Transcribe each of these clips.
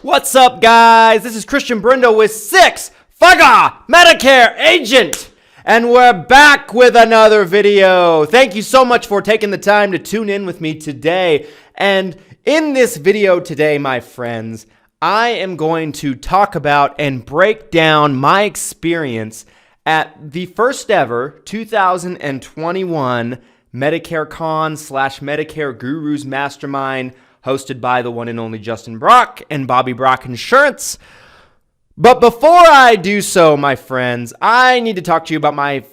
What's up, guys? This is Christian Brindle with Medicare Agent. And we're back with another video. Thank you so much for taking the time to tune in with me today. And in this video today, my friends, I am going to talk about and break down my experience at the first ever 2021 Medicare-Con / Medicare Gurus Mastermind, hosted by the one and only Justin Brock and Bobby Brock Insurance. But before I do so, my friends, I need to talk to you about my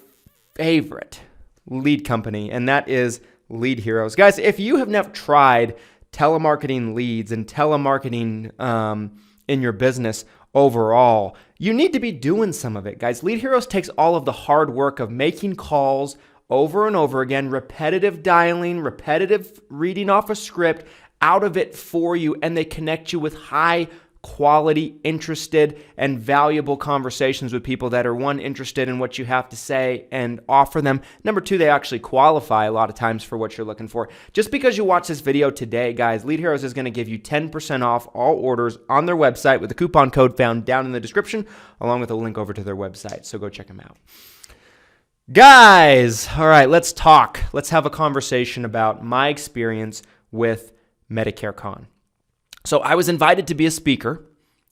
favorite lead company, and that is Lead Heroes. Guys, if you have never tried telemarketing leads and telemarketing in your business overall, you need to be doing some of it, guys. Lead Heroes takes all of the hard work of making calls over and over again, repetitive dialing, repetitive reading off a script, out of it for you, and they connect you with high quality, interested, and valuable conversations with people that are, one, interested in what you have to say and offer them. Number two, they actually qualify a lot of times for what you're looking for. Just because you watch this video today, guys, Lead Heroes is going to give you 10% off all orders on their website with the coupon code found down in the description, along with a link over to their website. So go check them out. Guys, all right, let's talk. Let's have a conversation about my experience with Medicare-Con. So I was invited to be a speaker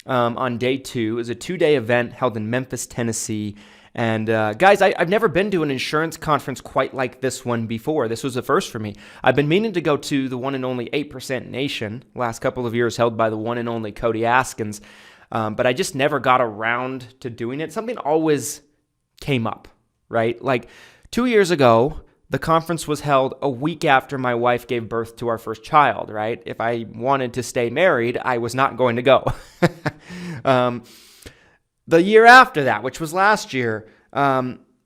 on day 2. It was a 2-day event held in Memphis, Tennessee. And guys, I've never been to an insurance conference quite like this one before. This was a first for me. I've been meaning to go to the one and only 8% Nation last couple of years, held by the one and only Cody Askins. But I just never got around to doing it. Something always came up, right? Like 2 years ago, the conference was held a week after my wife gave birth to our first child, right? If I wanted to stay married, I was not going to go. The year after that, which was last year,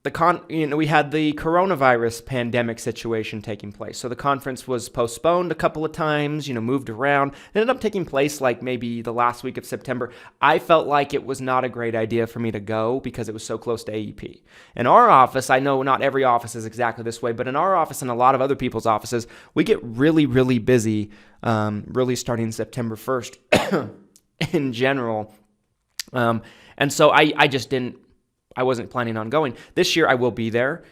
we had the coronavirus pandemic situation taking place. So the conference was postponed a couple of times, moved around. It ended up taking place like maybe the last week of September. I felt like it was not a great idea for me to go because it was so close to AEP. In our office, I know not every office is exactly this way, but in our office and a lot of other people's offices, we get really, really busy, really starting September 1st in general. And so I wasn't planning on going. This year I will be there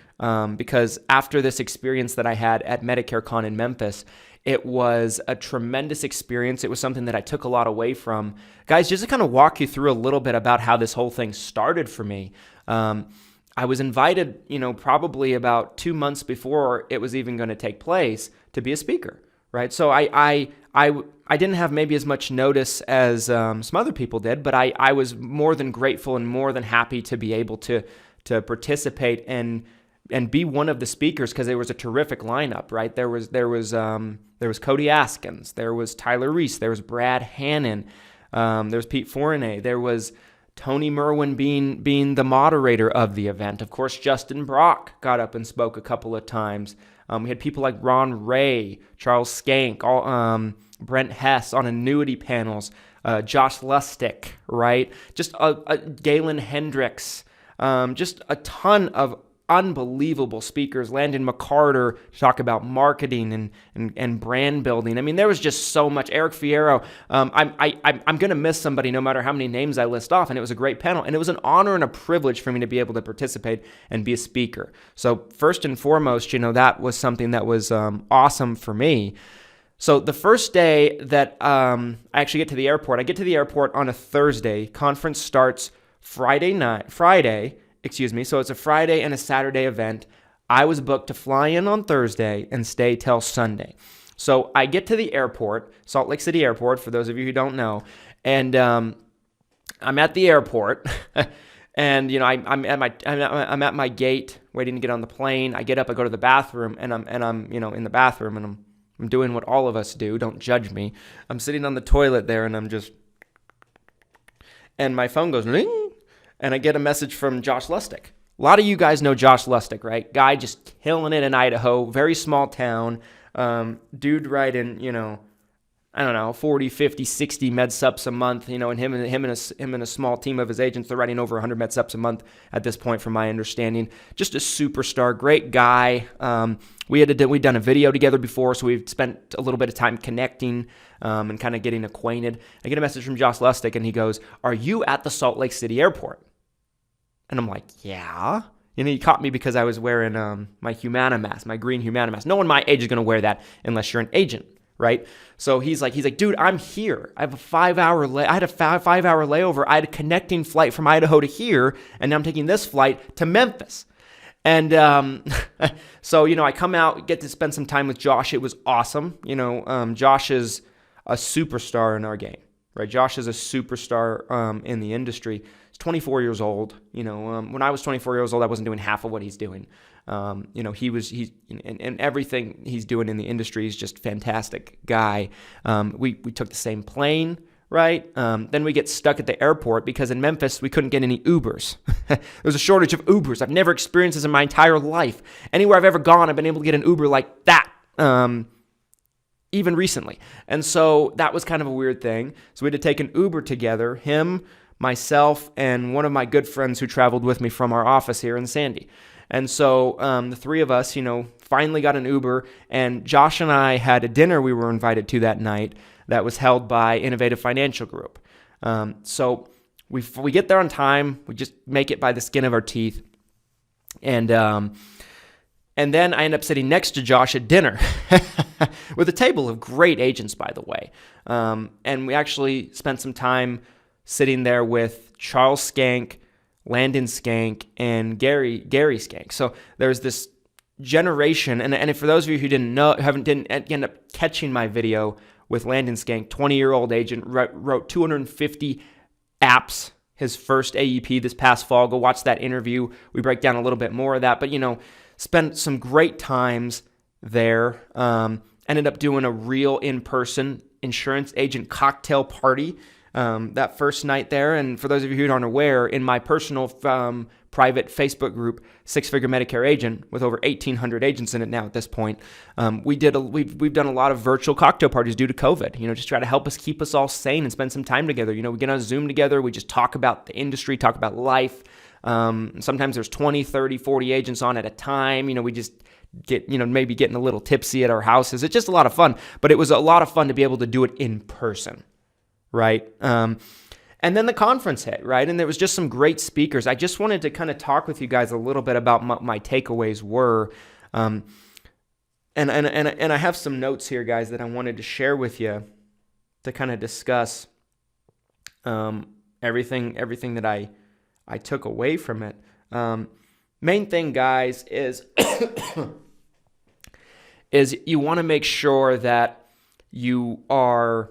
because after this experience that I had at Medicare-Con in Memphis, it was a tremendous experience. It was something that I took a lot away from. Guys, just to kind of walk you through a little bit about how this whole thing started for me. I was invited, probably about 2 months before it was even going to take place to be a speaker, right? So I didn't have maybe as much notice as some other people did, but I was more than grateful and more than happy to be able to participate and be one of the speakers because there was a terrific lineup, right? There was Cody Askins, there was Tyler Reese, there was Brad Hannon, there was Pete Fournier, there was Tony Merwin being the moderator of the event. Of course, Justin Brock got up and spoke a couple of times. We had people like Ron Ray, Charles Skank, Brent Hess on annuity panels, Josh Lustig, right? Just Galen Hendricks, just a ton of unbelievable speakers. Landon McCarter to talk about marketing and brand building. I mean, there was just so much. Eric Fierro. I'm going to miss somebody no matter how many names I list off, and it was a great panel, and it was an honor and a privilege for me to be able to participate and be a speaker. So first and foremost, that was something that was awesome for me. So the first day that I actually get to the airport, I get to the airport on a Thursday. Conference starts Friday. So it's a Friday and a Saturday event. I was booked to fly in on Thursday and stay till Sunday. So I get to the airport, Salt Lake City Airport, for those of you who don't know, and I'm at the airport, and I'm at my gate waiting to get on the plane. I get up, I go to the bathroom, and I'm in the bathroom, and I'm doing what all of us do. Don't judge me. I'm sitting on the toilet there, and my phone goes ring. And I get a message from Josh Lustig. A lot of you guys know Josh Lustig, right? Guy just killing it in Idaho, very small town. Dude writing, I don't know, 40, 50, 60 med sups a month, and him and a small team of his agents, they're writing over 100 med sups a month at this point, from my understanding. Just a superstar, great guy. We'd done a video together before, so we've spent a little bit of time connecting and kind of getting acquainted. I get a message from Josh Lustig, and he goes, "Are you at the Salt Lake City airport?" And I'm like, "Yeah." He caught me because I was wearing my Humana mask, my green Humana mask. No one my age is going to wear that unless you're an agent, right? So he's like, "Dude, I'm here. I have a 5-hour I had a 5-hour layover. I had a connecting flight from Idaho to here, and now I'm taking this flight to Memphis." And so, I come out, get to spend some time with Josh. It was awesome. Josh is a superstar in our game, right? Josh is a superstar in the industry. He's 24 years old. When I was 24 years old, I wasn't doing half of what he's doing. And everything he's doing in the industry is just fantastic guy. We took the same plane, right? Then we get stuck at the airport because in Memphis, we couldn't get any Ubers. There was a shortage of Ubers. I've never experienced this in my entire life. Anywhere I've ever gone, I've been able to get an Uber like that, even recently. And so that was kind of a weird thing. So we had to take an Uber together, him, myself, and one of my good friends who traveled with me from our office here in Sandy. And so the three of us, finally got an Uber, and Josh and I had a dinner we were invited to that night that was held by Innovative Financial Group. So we get there on time. We just make it by the skin of our teeth. And then I end up sitting next to Josh at dinner with a table of great agents, by the way. And we actually spent some time sitting there with Charles Skank, Landon Skank, and Gary Skank. So there's this generation, and for those of you who didn't end up catching my video with Landon Skank, 20-year-old agent, wrote 250 apps his first AEP this past fall. Go watch that interview. We break down a little bit more of that, but spent some great times there. Ended up doing a real in-person insurance agent cocktail party that first night there. And for those of you who aren't aware, in my personal private Facebook group, Six Figure Medicare Agent, with over 1,800 agents in it now at this point, we've done a lot of virtual cocktail parties due to COVID. Just try to help us keep us all sane and spend some time together. We get on Zoom together. We just talk about the industry, talk about life. Sometimes there's 20, 30, 40 agents on at a time. We just get, maybe getting a little tipsy at our houses. It's just a lot of fun, but it was a lot of fun to be able to do it in person. Right. And then the conference hit, right? And there was just some great speakers. I just wanted to kind of talk with you guys a little bit about my takeaways were. And I have some notes here, guys, that I wanted to share with you to kind of discuss everything that I took away from it. Main thing, guys, is you want to make sure that you are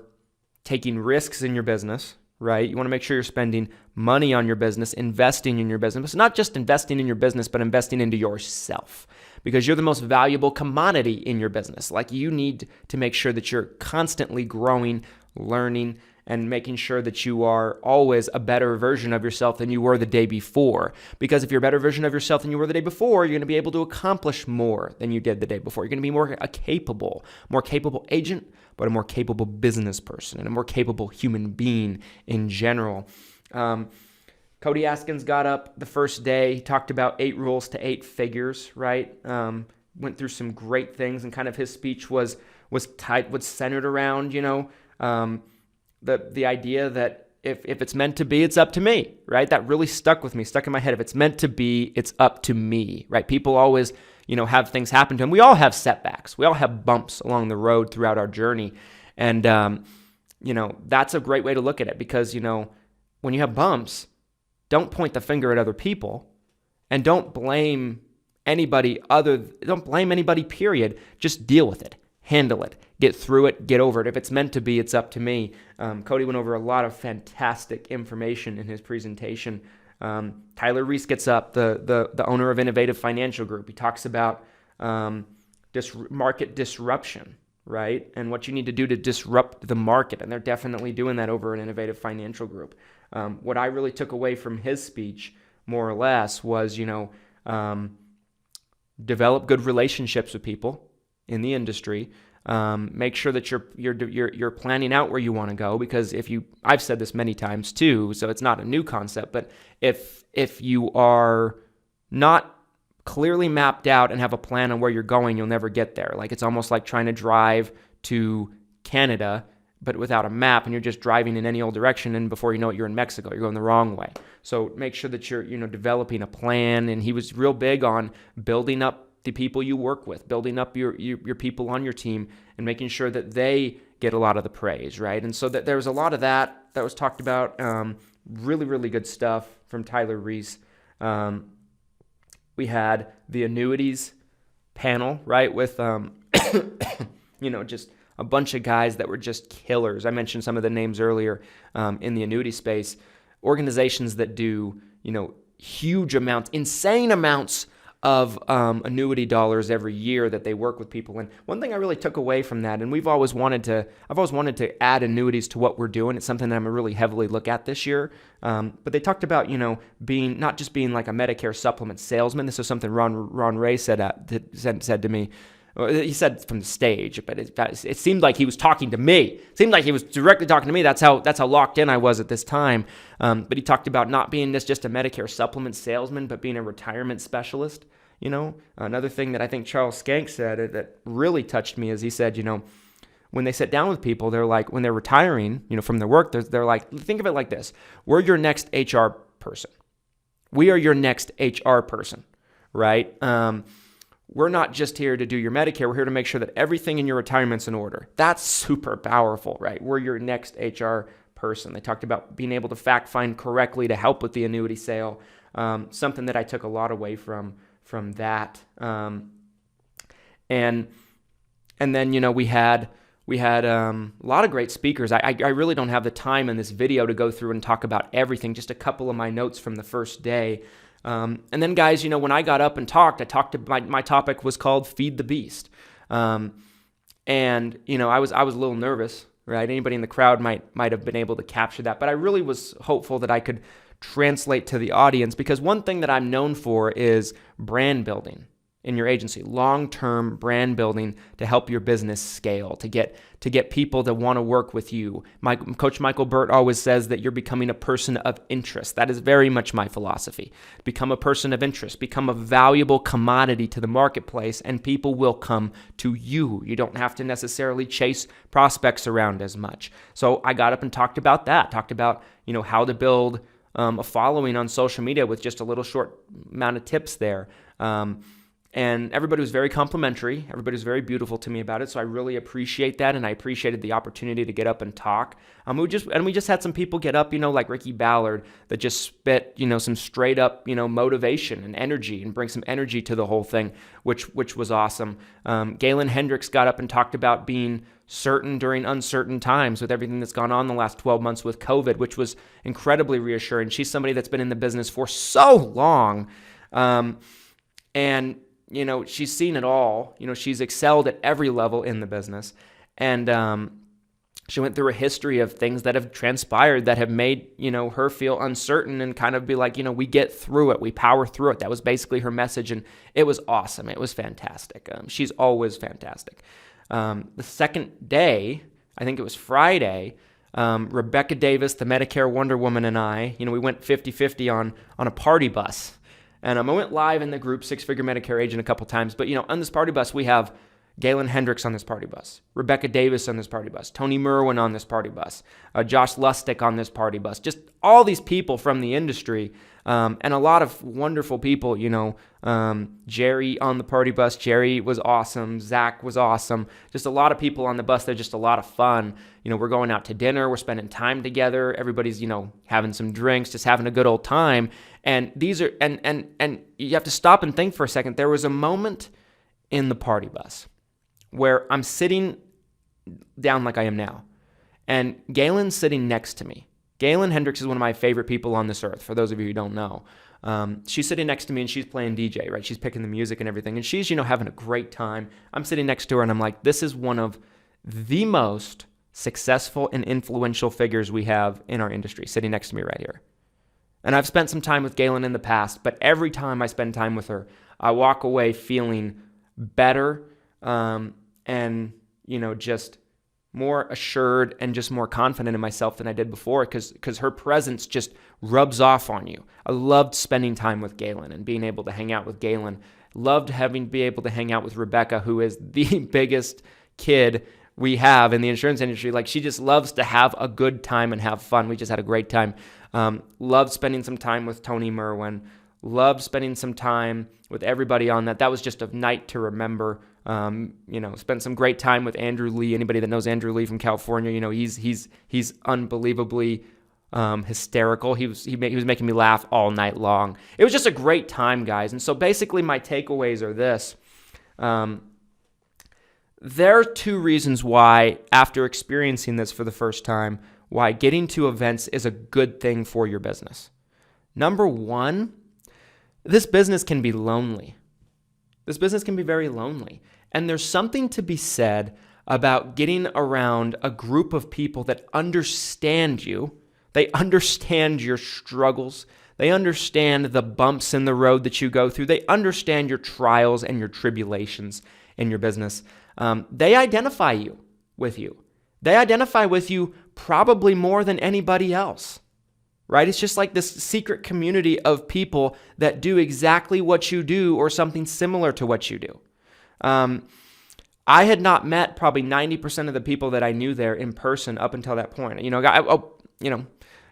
taking risks in your business, right? You want to make sure you're spending money on your business, investing in your business, not just investing in your business, but investing into yourself, because you're the most valuable commodity in your business. Like, you need to make sure that you're constantly growing, learning, and making sure that you are always a better version of yourself than you were the day before. Because if you're a better version of yourself than you were the day before, you're going to be able to accomplish more than you did the day before. You're going to be more capable agent, but a more capable business person and a more capable human being in general. Cody Askins got up the first day. He talked about 8 rules to 8 figures, right? Went through some great things, and kind of his speech was centered around, the idea that if it's meant to be, it's up to me, right? That really stuck with me, stuck in my head. If it's meant to be, it's up to me, right? People always, have things happen to them. We all have setbacks. We all have bumps along the road throughout our journey. And, that's a great way to look at it, because, when you have bumps, don't point the finger at other people, and don't blame anybody period. Just deal with it. Handle it. Get through it. Get over it. If it's meant to be, it's up to me. Cody went over a lot of fantastic information in his presentation. Tyler Reese gets up, the owner of Innovative Financial Group. He talks about market disruption, right? And what you need to do to disrupt the market. And they're definitely doing that over at Innovative Financial Group. What I really took away from his speech, more or less, was, develop good relationships with people in the industry. Make sure that you're planning out where you want to go, because I've said this many times too, so it's not a new concept, but if you are not clearly mapped out and have a plan on where you're going, you'll never get there. Like, it's almost like trying to drive to Canada, but without a map, and you're just driving in any old direction, and before you know it, you're in Mexico. You're going the wrong way. So make sure that you're, developing a plan. And he was real big on building up the people you work with, building up your people on your team, and making sure that they get a lot of the praise, right? And so that there was a lot of that was talked about. Really, really good stuff from Tyler Reese. We had the annuities panel, right, with, just a bunch of guys that were just killers. I mentioned some of the names earlier in the annuity space. Organizations that do, huge amounts, insane amounts of annuity dollars every year that they work with people. And one thing I really took away from that, and I've always wanted to add annuities to what we're doing. It's something that I'm going to really heavily look at this year. But they talked about, being not just being like a Medicare supplement salesman. This is something Ron Ray said to me. He said from the stage, but it seemed like he was talking to me. It seemed like he was directly talking to me. That's how locked in I was at this time. But he talked about not being just a Medicare supplement salesman, but being a retirement specialist. Another thing that I think Charles Skank said that really touched me is he said, when they sit down with people, they're like, when they're retiring, from their work, they're like, think of it like this: we're your next HR person. We are your next HR person, right? We're not just here to do your Medicare. We're here to make sure that everything in your retirement's in order. That's super powerful, right? We're your next HR person. They talked about being able to fact find correctly to help with the annuity sale. Something that I took a lot away from that. And then we had a lot of great speakers. I really don't have the time in this video to go through and talk about everything. Just a couple of my notes from the first day. And then, guys, when I got up and talked, my topic was called Feed the Beast. And I was a little nervous, right? Anybody in the crowd might have been able to capture that, but I really was hopeful that I could translate to the audience, because one thing that I'm known for is brand building in your agency, long-term brand building to help your business scale, to get people to want to work with you. Coach Michael Burt always says that you're becoming a person of interest. That is very much my philosophy. Become a person of interest, become a valuable commodity to the marketplace, and people will come to you. You don't have to necessarily chase prospects around as much. So I got up and talked about that, how to build a following on social media with just a little short amount of tips there. And everybody was very complimentary. Everybody was very beautiful to me about it. So I really appreciate that. And I appreciated the opportunity to get up and talk. We just had some people get up, like Ricky Ballard, that just spit, some straight up, motivation and energy, and bring some energy to the whole thing, which was awesome. Galen Hendricks got up and talked about being certain during uncertain times with everything that's gone on the last 12 months with COVID, which was incredibly reassuring. She's somebody that's been in the business for so long. And she's seen it all. She's excelled at every level in the business. And she went through a history of things that have transpired that have made, her feel uncertain, and kind of be like, we get through it. We power through it. That was basically her message. And it was awesome. It was fantastic. She's always fantastic. The second day, I think it was Friday, Rebecca Davis, the Medicare Wonder Woman, and I, we went 50-50 on a party bus. And I went live in the group, Six Figure Medicare Agent, a couple times. But, on this party bus, we have Galen Hendricks on this party bus, Rebecca Davis on this party bus, Tony Merwin on this party bus, Josh Lustig on this party bus. Just all these people from the industry, and a lot of wonderful people, Jerry on the party bus. Jerry was awesome. Zach was awesome. Just a lot of people on the bus. They're just a lot of fun. We're going out to dinner. We're spending time together. Everybody's, having some drinks, just having a good old time. And these are, and you have to stop and think for a second. There was a moment in the party bus where I'm sitting down like I am now, and Galen's sitting next to me. Galen Hendricks is one of my favorite people on this earth, for those of you who don't know. She's sitting next to me, and she's playing DJ, right? She's picking the music and everything, and she's, having a great time. I'm sitting next to her, and I'm like, this is one of the most successful and influential figures we have in our industry, sitting next to me right here. And I've spent some time with Galen in the past, but every time I spend time with her, I walk away feeling better, and just more assured and just more confident in myself than I did before because her presence just rubs off on you. I loved spending time with Galen and being able to hang out with Galen. Loved be able to hang out with Rebecca, who is the biggest kid we have in the insurance industry. Like, she just loves to have a good time and have fun. We just had a great time. Loved spending some time with Tony Merwin. Loved spending some time with everybody on that. That was just a night to remember. Spent some great time with Andrew Lee. Anybody that knows Andrew Lee from California, he's unbelievably hysterical. He was making me laugh all night long. It was just a great time, guys. And so basically my takeaways are this. There are two reasons why, after experiencing this for the first time, why getting to events is a good thing for your business. Number one, this business can be lonely. This business can be very lonely. And there's something to be said about getting around a group of people that understand you. They understand your struggles. They understand the bumps in the road that you go through. They understand your trials and your tribulations in your business. They identify with you. They identify with you probably more than anybody else, right? It's just like this secret community of people that do exactly what you do or something similar to what you do. I had not met probably 90% of the people that I knew there in person up until that point.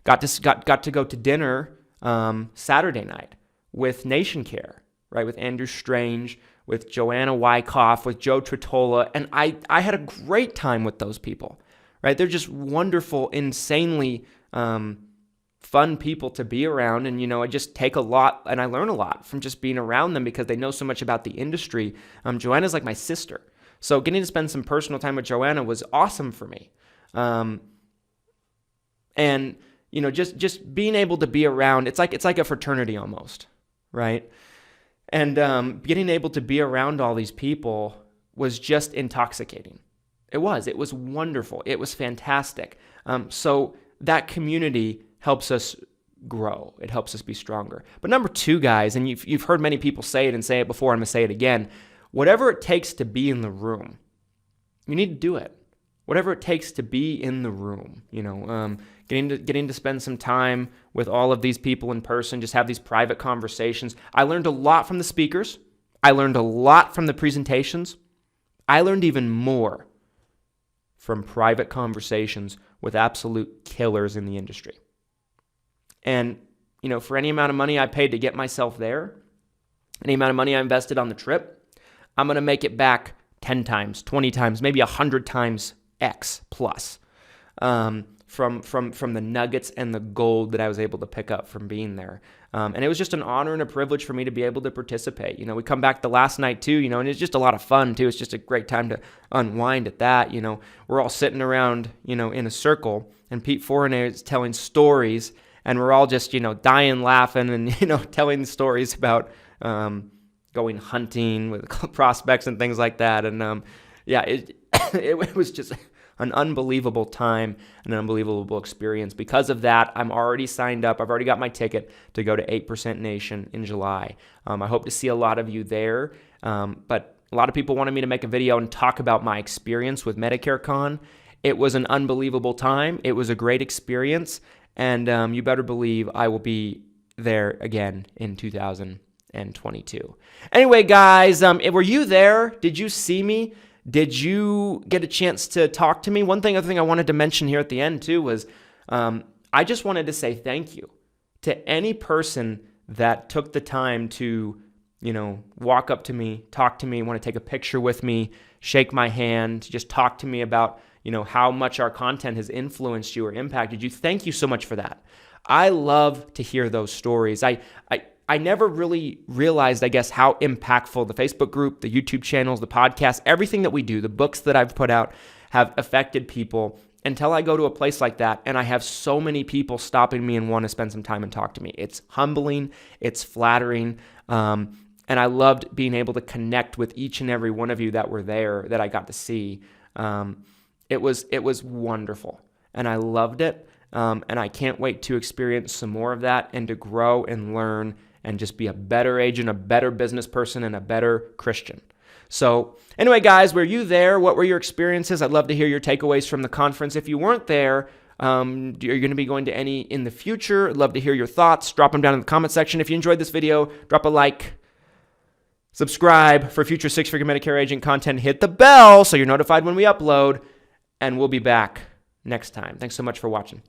Got to go to dinner Saturday night with Nation Care, right? With Andrew Strange, with Joanna Wyckoff, with Joe Tritola, and I had a great time with those people, right? They're just wonderful, insanely fun people to be around, and I just take a lot and I learn a lot from just being around them because they know so much about the industry. Joanna's like my sister, so getting to spend some personal time with Joanna was awesome for me, and just being able to be around. It's like a fraternity almost, right? And getting able to be around all these people was just intoxicating. It was wonderful. It was fantastic. So that community helps us grow. It helps us be stronger. But number two, guys, and you've heard many people say it and say it before, I'm going to say it again. Whatever it takes to be in the room, you need to do it. Whatever it takes to be in the room, getting to spend some time with all of these people in person, just have these private conversations. I learned a lot from the speakers. I learned a lot from the presentations. I learned even more from private conversations with absolute killers in the industry. And, for any amount of money I paid to get myself there, any amount of money I invested on the trip, I'm going to make it back 10 times, 20 times, maybe 100 times X plus from the nuggets and the gold that I was able to pick up from being there. And it was just an honor and a privilege for me to be able to participate. We come back the last night too, and it's just a lot of fun too. It's just a great time to unwind at that. We're all sitting around, in a circle, and Pete Fournier is telling stories, and we're all just, dying laughing and, telling stories about going hunting with prospects and things like that. And it was just an unbelievable time and an unbelievable experience. Because of that, I'm already signed up. I've already got my ticket to go to 8% Nation in July. I hope to see a lot of you there. But a lot of people wanted me to make a video and talk about my experience with Medicare-Con. It was an unbelievable time. It was a great experience. And you better believe I will be there again in 2022. Anyway, guys, were you there? Did you see me? Did you get a chance to talk to me? Other thing I wanted to mention here at the end too was I just wanted to say thank you to any person that took the time to, walk up to me, talk to me, want to take a picture with me, shake my hand, just talk to me about, how much our content has influenced you or impacted you. Thank you so much for that. I love to hear those stories. I never really realized, I guess, how impactful the Facebook group, the YouTube channels, the podcast, everything that we do, the books that I've put out have affected people until I go to a place like that and I have so many people stopping me and want to spend some time and talk to me. It's humbling, it's flattering, and I loved being able to connect with each and every one of you that were there that I got to see. It was wonderful, and I loved it, and I can't wait to experience some more of that and to grow and learn and just be a better agent, a better business person, and a better Christian. So anyway, guys, were you there? What were your experiences? I'd love to hear your takeaways from the conference. If you weren't there, are you going to be going to any in the future? I'd love to hear your thoughts. Drop them down in the comment section. If you enjoyed this video, drop a like. Subscribe for future six-figure Medicare agent content. Hit the bell so you're notified when we upload. And we'll be back next time. Thanks so much for watching.